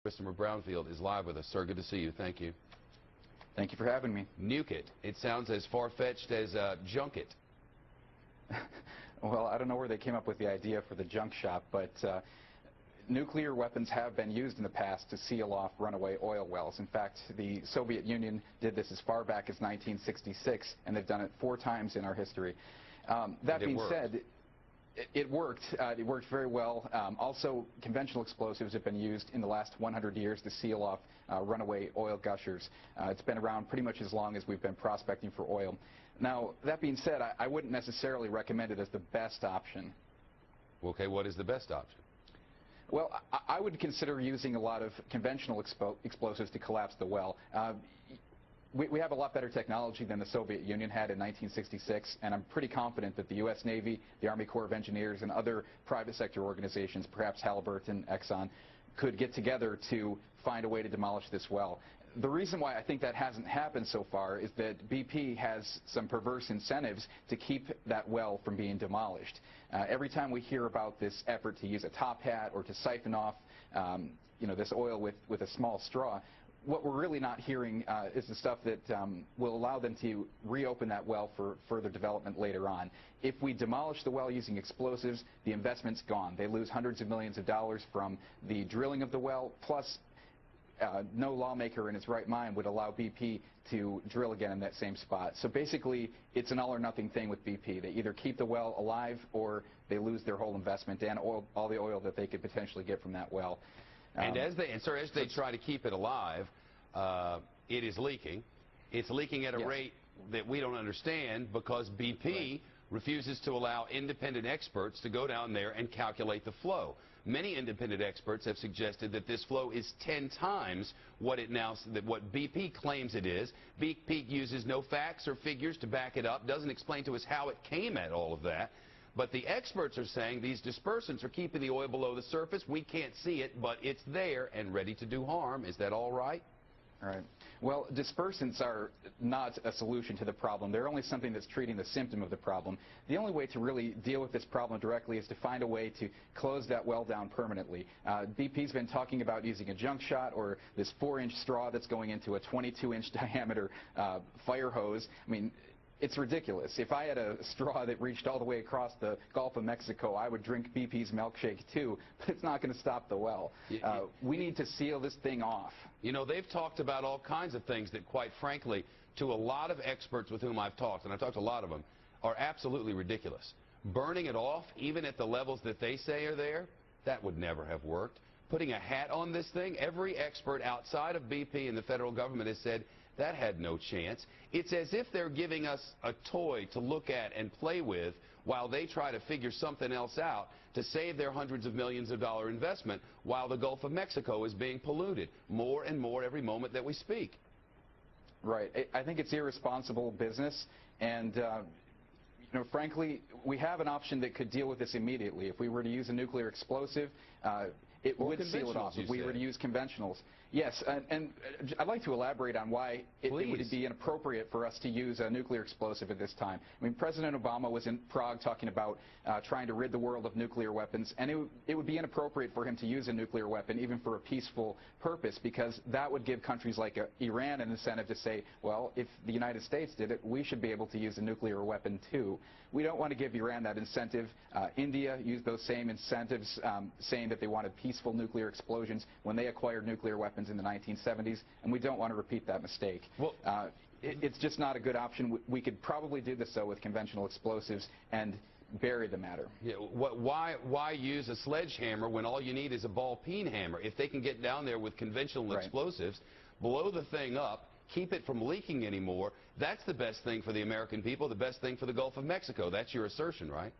Christopher Brownfield is live with us. Sir, good to see you. Thank you. Thank you for having me. Nuke it. It sounds as far-fetched as junk it. Well, I don't know where they came up with the idea for the junk shop, but nuclear weapons have been used in the past to seal off runaway oil wells. In fact, the Soviet Union did this as far back as 1966, and they've done it 4 times in our history. That being said, it worked. It worked very well. Also, conventional explosives have been used in the last 100 years to seal off runaway oil gushers. It's been around pretty much as long as we've been prospecting for oil. Now, that being said, I wouldn't necessarily recommend it as the best option. Okay, what is the best option? Well, I would consider using a lot of conventional explosives to collapse the well. We have a lot better technology than the Soviet Union had in 1966, and I'm pretty confident that the U.S. Navy, the Army Corps of Engineers, and other private sector organizations, perhaps Halliburton, Exxon, could get together to find a way to demolish this well. The reason why I think that hasn't happened so far is that BP has some perverse incentives to keep that well from being demolished. Every time we hear about this effort to use a top hat or to siphon off this oil with a small straw, what we're really not hearing is the stuff that will allow them to reopen that well for further development later on. If we demolish the well using explosives, the investment's gone. They lose hundreds of millions of dollars from the drilling of the well, plus no lawmaker in his right mind would allow BP to drill again in that same spot. So basically, it's an all-or-nothing thing with BP. They either keep the well alive or they lose their whole investment and all the oil that they could potentially get from that well. And as they try to keep it alive, it is leaking. It's leaking at a rate that we don't understand because BP refuses to allow independent experts to go down there and calculate the flow. Many independent experts have suggested that this flow is 10 times what BP claims it is. BP uses no facts or figures to back it up, doesn't explain to us how it came at all of that. But the experts are saying these dispersants are keeping the oil below the surface. We can't see it, but it's there and ready to do harm. Is that all right? All right. Well, dispersants are not a solution to the problem. They're only something that's treating the symptom of the problem. The only way to really deal with this problem directly is to find a way to close that well down permanently. BP's been talking about using a junk shot or this 4-inch straw that's going into a 22-inch diameter fire hose. I mean, it's ridiculous. If I had a straw that reached all the way across the Gulf of Mexico, I would drink BP's milkshake too, but it's not going to stop the well. We need to seal this thing off. You know, they've talked about all kinds of things that, quite frankly, to a lot of experts with whom I've talked, and I've talked to a lot of them, are absolutely ridiculous. Burning it off, even at the levels that they say are there, that would never have worked. Putting a hat on this thing, every expert outside of BP and the federal government has said, that had no chance. It's as if they're giving us a toy to look at and play with while they try to figure something else out to save their hundreds of millions of dollar investment while the Gulf of Mexico is being polluted more and more every moment that we speak. Right. I think it's irresponsible business, and frankly, we have an option that could deal with this immediately. If we were to use a nuclear explosive, it would seal it off if we were to use conventionals. Yes, and I'd like to elaborate on why it would be inappropriate for us to use a nuclear explosive at this time. I mean, President Obama was in Prague talking about trying to rid the world of nuclear weapons, and it would be inappropriate for him to use a nuclear weapon even for a peaceful purpose, because that would give countries like Iran an incentive to say, well, if the United States did it, we should be able to use a nuclear weapon too. We don't want to give Iran that incentive. India used those same incentives, saying that they wanted peaceful nuclear explosions when they acquired nuclear weapons in the 1970s, and we don't want to repeat that mistake. Well, it's just not a good option. We could probably do this, though, with conventional explosives and bury the matter. Yeah, why use a sledgehammer when all you need is a ball-peen hammer? If they can get down there with conventional explosives, blow the thing up, keep it from leaking anymore, that's the best thing for the American people, the best thing for the Gulf of Mexico. That's your assertion, right?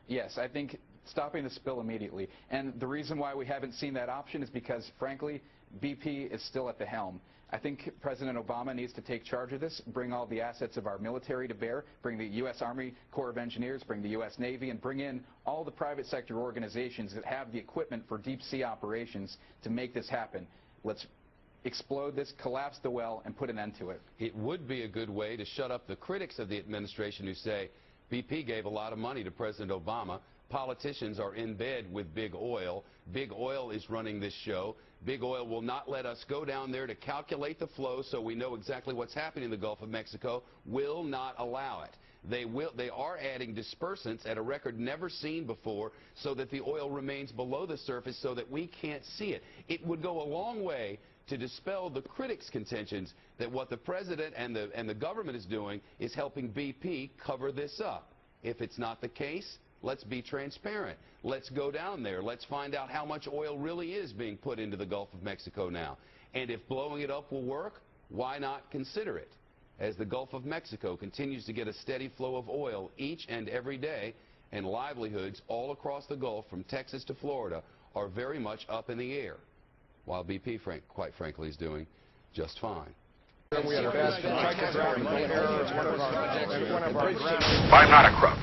Yes, I think stopping the spill immediately. And the reason why we haven't seen that option is because, frankly, BP is still at the helm. I think President Obama needs to take charge of this, bring all the assets of our military to bear, bring the U.S. Army Corps of Engineers, bring the U.S. Navy, and bring in all the private sector organizations that have the equipment for deep sea operations to make this happen. Let's explode this, collapse the well, and put an end to it. It would be a good way to shut up the critics of the administration who say BP gave a lot of money to President Obama. Politicians are in bed with Big Oil. Big Oil is running this show. Big Oil will not let us go down there to calculate the flow so we know exactly what's happening in the Gulf of Mexico. Will not allow it. They are adding dispersants at a record never seen before so that the oil remains below the surface so that we can't see it. It would go a long way to dispel the critics' contentions that what the president and the government is doing is helping BP cover this up. If it's not the case, let's be transparent. Let's go down there. Let's find out how much oil really is being put into the Gulf of Mexico now. And if blowing it up will work, why not consider it? As the Gulf of Mexico continues to get a steady flow of oil each and every day, and livelihoods all across the Gulf from Texas to Florida are very much up in the air, while BP, quite frankly, is doing just fine. I'm not a crook.